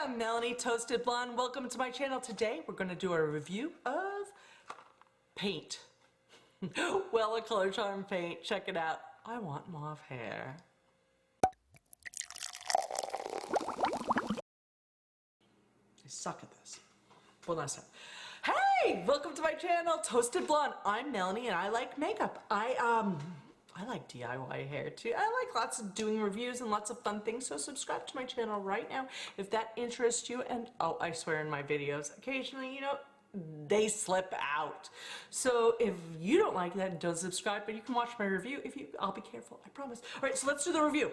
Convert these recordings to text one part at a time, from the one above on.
I'm Melanie Toasted Blonde. Welcome to my channel. Today we're going to do a review of paint. Wella Color Charm paint. Check it out. I want mauve hair. I suck at this. Well, last time. Hey! Welcome to my channel, Toasted Blonde. I'm Melanie and I like makeup. I like DIY hair too. I like lots of doing reviews and lots of fun things, so subscribe to my channel right now if that interests you. And oh, I swear in my videos, occasionally, they slip out. So if you don't like that, don't subscribe, but you can watch my review I'll be careful, I promise. All right, so let's do the review.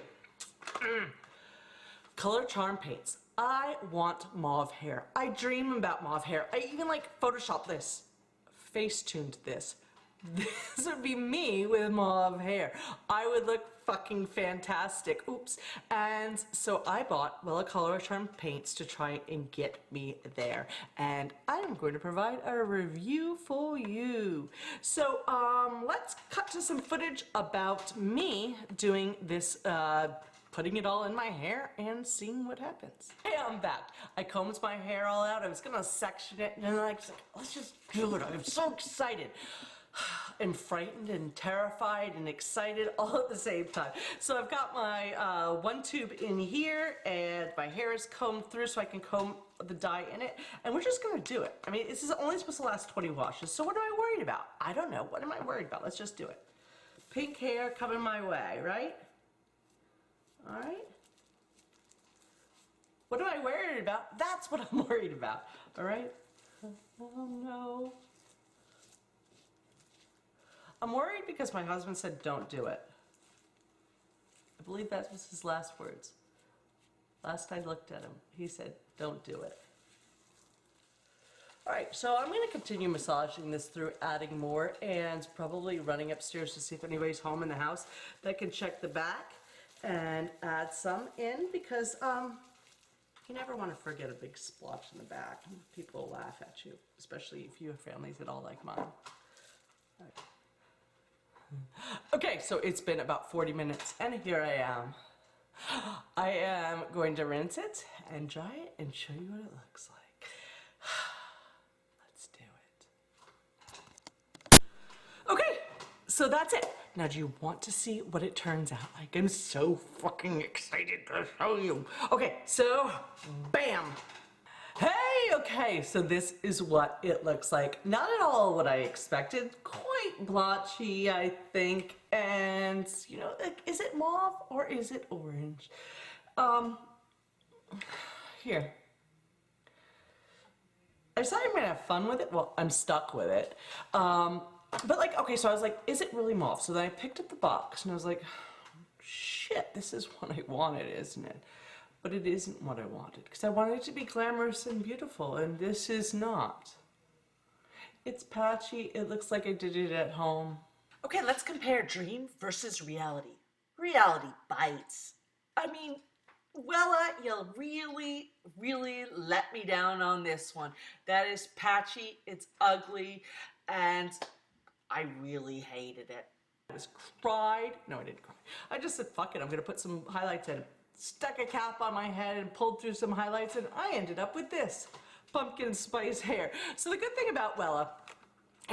Color Charm paints. I want mauve hair. I dream about mauve hair. I even like Photoshop this, face-tuned this. This would be me with mauve hair. I would look fucking fantastic. Oops. And so I bought Wella Color Charm paints to try and get me there. And I am going to provide a review for you. So let's cut to some footage about me doing this putting it all in my hair and seeing what happens. Hey, I'm back. I combed my hair all out. I was gonna section it and then I was like, let's just do it. I'm so excited. And frightened and terrified and excited all at the same time. So I've got my one tube in here and my hair is combed through so I can comb the dye in it, and we're just gonna do it. I mean, this is only supposed to last 20 washes, so what am I worried about? I don't know. What am I worried about? Let's just do it. Pink hair coming my way, right? All right. What am I worried about? That's what I'm worried about. All right. Oh no. I'm worried because my husband said don't do it. I believe that was his last words. Last I looked at him, he said don't do it. Alright, so I'm going to continue massaging this through, adding more, and probably running upstairs to see if anybody's home in the house that can check the back and add some in, because you never want to forget a big splotch in the back. People will laugh at you, especially if you have families at all like mine. All right. Okay, so it's been about 40 minutes and here I am. I am going to rinse it and dry it and show you what it looks like. Let's do it. Okay, so that's it. Now do you want to see what it turns out like? I'm so fucking excited to show you. Okay, so bam. Hey, okay, so this is what it looks like. Not at all what I expected. Quite blotchy, I think. And, like, is it mauve or is it orange? Here. I decided I'm gonna have fun with it. Well, I'm stuck with it. But like, okay, so I was like, is it really mauve? So then I picked up the box and I was like, shit, this is what I wanted, isn't it? But it isn't what I wanted, because I wanted it to be glamorous and beautiful, and this is not. It's patchy. It looks like I did it at home. Okay, let's compare dream versus reality. Reality bites. I mean, Wella, you really, really let me down on this one. That is patchy, it's ugly, and I really hated it. I just cried. No, I didn't cry. I just said, fuck it, I'm gonna put some highlights in. Stuck a cap on my head and pulled through some highlights, and I ended up with this pumpkin spice hair. So the good thing about Wella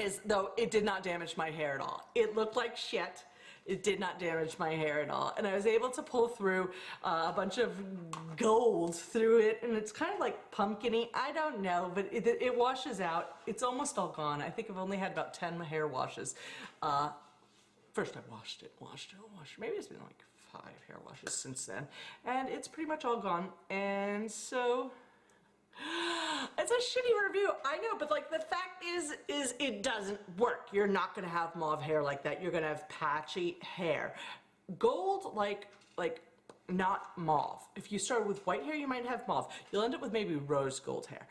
is, though, it did not damage my hair at all. It looked like shit. It did not damage my hair at all. And I was able to pull through a bunch of gold through it, and it's kind of like pumpkin-y. I don't know, but it washes out. It's almost all gone. I think I've only had about 10 hair washes. First I washed it. Maybe it's been like 5 hair washes since then. And it's pretty much all gone. And so, it's a shitty review, I know, but like the fact is it doesn't work. You're not gonna have mauve hair like that. You're gonna have patchy hair. Gold, like not mauve. If you start with white hair, you might have mauve. You'll end up with maybe rose gold hair.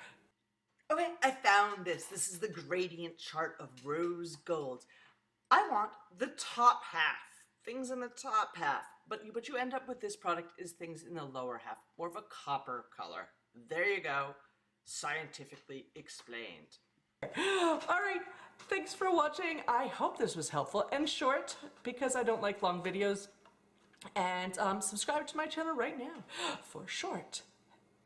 Okay, I found this. This is the gradient chart of rose gold. I want the top half, things in the top half, but you end up with this product is things in the lower half, more of a copper color. There you go, scientifically explained. All right, thanks for watching. I hope this was helpful and short because I don't like long videos. And subscribe to my channel right now for short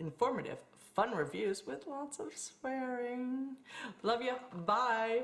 informative, fun reviews with lots of swearing. Love you. Bye.